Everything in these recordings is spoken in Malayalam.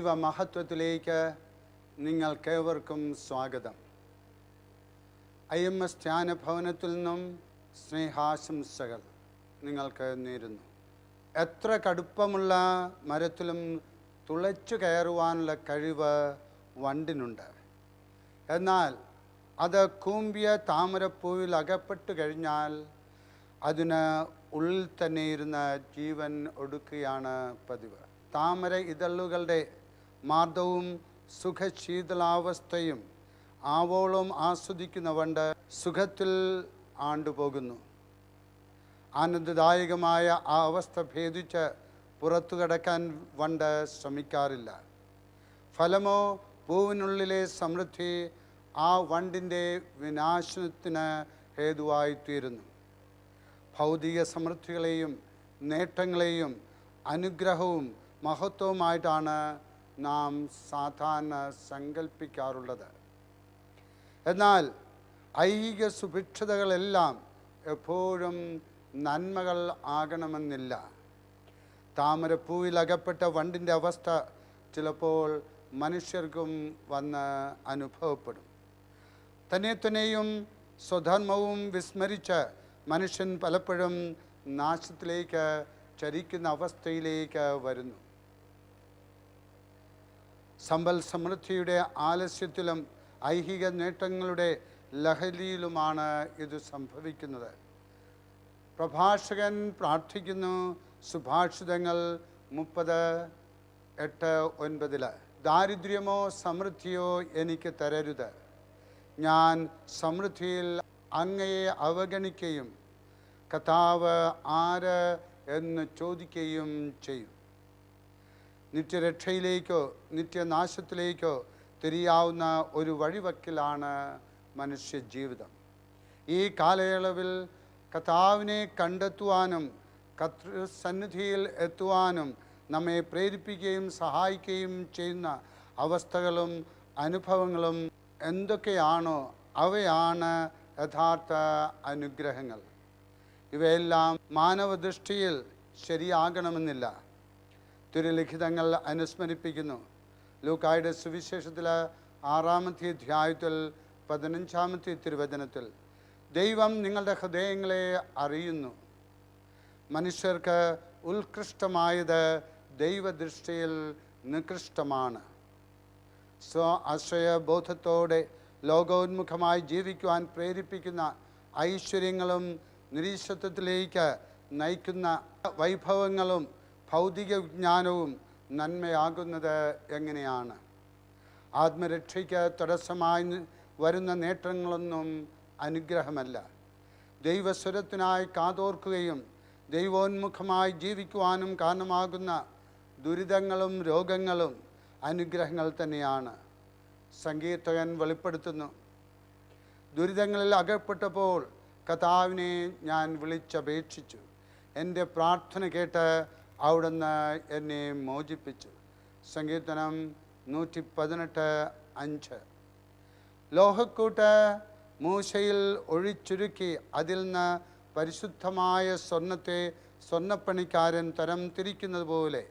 ദൈവമഹത്വത്തിലേക്ക് നിങ്ങൾക്കേവർക്കും സ്വാഗതം. IMS ധ്യാനഭവനത്തിൽ നിന്നും സ്നേഹാശംസകൾ നിങ്ങൾക്ക് നേരുന്നു. എത്ര കടുപ്പമുള്ള മരത്തിലും തുളച്ചു കയറുവാനുള്ള കഴിവ് വണ്ടിനുണ്ട്. എന്നാൽ അത് കൂമ്പിയ താമരപ്പൂവിൽ അകപ്പെട്ടു കഴിഞ്ഞാൽ അതിന് ഉള്ളിൽ തന്നെ ഇരുന്ന് ജീവൻ ഒടുക്കുകയാണ് പതിവ്. താമര ഇതളുകളുടെ മാർദ്ദവും സുഖശീതളാവസ്ഥയും ആവോളം ആസ്വദിക്കുന്ന വണ്ട് സുഖത്തിൽ ആണ്ടുപോകുന്നു. ആനന്ദദായകമായ ആ അവസ്ഥ ഭേദിച്ച് പുറത്തു കടക്കാൻ വണ്ട് ശ്രമിക്കാറില്ല. ഫലമോ പൂവിനുള്ളിലെ സമൃദ്ധി ആ വണ്ടിൻ്റെ വിനാശനത്തിന് ഹേതുവായിത്തീരുന്നു. ഭൗതിക സമൃദ്ധികളെയും നേട്ടങ്ങളെയും അനുഗ്രഹവും മഹത്വവുമായിട്ടാണ് നാം സാധാരണ സങ്കല്പിക്കാറുള്ളത്. എന്നാൽ ഐഹിക സുഭിക്ഷതകളെല്ലാം എപ്പോഴും നന്മകൾ ആകണമെന്നില്ല. താമരപ്പൂവിൽ അകപ്പെട്ട വണ്ടിൻ്റെ അവസ്ഥ ചിലപ്പോൾ മനുഷ്യർക്കും വന്ന് അനുഭവപ്പെടും. തന്നെയും സ്വധർമ്മവും വിസ്മരിച്ച് മനുഷ്യൻ പലപ്പോഴും നാശത്തിലേക്ക് ചരിക്കുന്ന അവസ്ഥയിലേക്ക് വരുന്നു. സമ്പൽ സമൃദ്ധിയുടെ ആലസ്യത്തിലും ഐഹിക നേട്ടങ്ങളുടെ ലഹരിയിലുമാണ് ഇത് സംഭവിക്കുന്നത്. പ്രഭാഷകൻ പ്രാർത്ഥിക്കുന്നു. സുഭാഷിതങ്ങൾ 30:8-9 ദാരിദ്ര്യമോ സമൃദ്ധിയോ എനിക്ക് തരരുത്. ഞാൻ സമൃദ്ധിയിൽ അങ്ങയെ അവഗണിക്കുകയും കർത്താവ് ആര് എന്ന് ചോദിക്കുകയും ചെയ്യും. നിത്യരക്ഷയിലേക്കോ നിത്യനാശത്തിലേക്കോ തിരിയാവുന്ന ഒരു വഴിവക്കിലാണ് മനുഷ്യജീവിതം. ഈ കാലയളവിൽ കർത്താവിനെ കണ്ടെത്തുവാനും കർത്തൃസന്നിധിയിൽ എത്തുവാനും നമ്മെ പ്രേരിപ്പിക്കുകയും സഹായിക്കുകയും ചെയ്യുന്ന അവസ്ഥകളും അനുഭവങ്ങളും എന്തൊക്കെയാണോ അവയാണ് യഥാർത്ഥ അനുഗ്രഹങ്ങൾ. ഇവയെല്ലാം മാനവദൃഷ്ടിയിൽ ശരിയാകണമെന്നില്ല. തിരുലിഖിതങ്ങൾ അനുസ്മരിപ്പിക്കുന്നു. ലൂക്കായുടെ സുവിശേഷത്തിൽ 6-ാമത്തെ അധ്യായത്തിൽ 15-ാമത്തെ തിരുവചനത്തിൽ ദൈവം നിങ്ങളുടെ ഹൃദയങ്ങളെ അറിയുന്നു. മനുഷ്യർക്ക് ഉത്കൃഷ്ടമായത് ദൈവദൃഷ്ടിയിൽ നികൃഷ്ടമാണ്. ആശ്രയബോധത്തോടെ ലോകോന്മുഖമായി ജീവിക്കുവാൻ പ്രേരിപ്പിക്കുന്ന ഐശ്വര്യങ്ങളും നിരീശ്വരത്വത്തിലേക്ക് നയിക്കുന്ന വൈഭവങ്ങളും ഭൗതിക വിജ്ഞാനവും നന്മയാകുന്നത് എങ്ങനെയാണ്? ആത്മരക്ഷയ്ക്ക് തടസ്സമായി വരുന്ന നേട്ടങ്ങളൊന്നും അനുഗ്രഹമല്ല. ദൈവസ്വരത്തിനായി കാതോർക്കുകയും ദൈവോന്മുഖമായി ജീവിക്കുവാനും കാരണമാകുന്ന ദുരിതങ്ങളും രോഗങ്ങളും അനുഗ്രഹങ്ങൾ തന്നെയാണ്. സങ്കീർത്തകൻ വെളിപ്പെടുത്തുന്നു, ദുരിതങ്ങളിൽ അകപ്പെട്ടപ്പോൾ കർത്താവിനെ ഞാൻ വിളിച്ചപേക്ഷിച്ചു. എൻ്റെ പ്രാർത്ഥന കേട്ട് അവിടുന്ന് എന്നെ മോചിപ്പിച്ചു. സങ്കീർത്തനം 118:5. ലോഹക്കൂട്ട് മൂശയിൽ ഒഴിച്ചുരുക്കി അതിൽ നിന്ന് പരിശുദ്ധമായ സ്വർണത്തെ സ്വർണ്ണപ്പണിക്കാരൻ തരം തിരിക്കുന്നത് പോലെ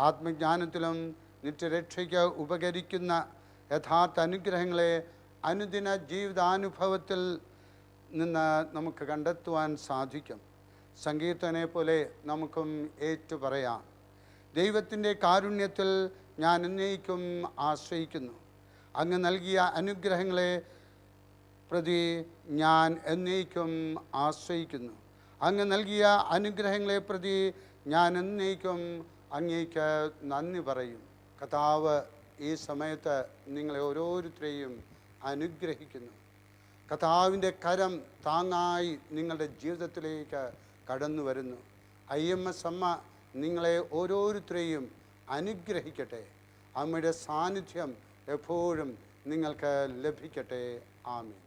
ആത്മജ്ഞാനത്തിലും നിത്യരക്ഷയ്ക്ക് ഉപകരിക്കുന്ന യഥാർത്ഥ അനുഗ്രഹങ്ങളെ അനുദിന ജീവിതാനുഭവത്തിൽ നിന്ന് നമുക്ക് കണ്ടെത്തുവാൻ സാധിക്കും. സങ്കീർത്തനെ പോലെ നമുക്കും ഏറ്റുപറയാം, ദൈവത്തിൻ്റെ കാരുണ്യത്തിൽ ഞാൻ എന്നേക്കും ആശ്രയിക്കുന്നു. അങ്ങ് നൽകിയ അനുഗ്രഹങ്ങളെ പ്രതി ഞാൻ എന്നേക്കും ആശ്രയിക്കുന്നു. അങ്ങ് നൽകിയ അനുഗ്രഹങ്ങളെ പ്രതി ഞാൻ എന്നേക്കും അങ്ങേക്ക് നന്ദി പറയും. കർത്താവ് ഈ സമയത്ത് നിങ്ങളെ ഓരോരുത്തരെയും അനുഗ്രഹിക്കുന്നു. കർത്താവിൻ്റെ കരം താങ്ങായി നിങ്ങളുടെ ജീവിതത്തിലേക്ക് കടന്നു വരുന്നു. IMS അമ്മ നിങ്ങളെ ഓരോരുത്തരെയും അനുഗ്രഹിക്കട്ടെ. അമ്മയുടെ സാന്നിധ്യം എപ്പോഴും നിങ്ങൾക്ക് ലഭിക്കട്ടെ. ആമേൻ.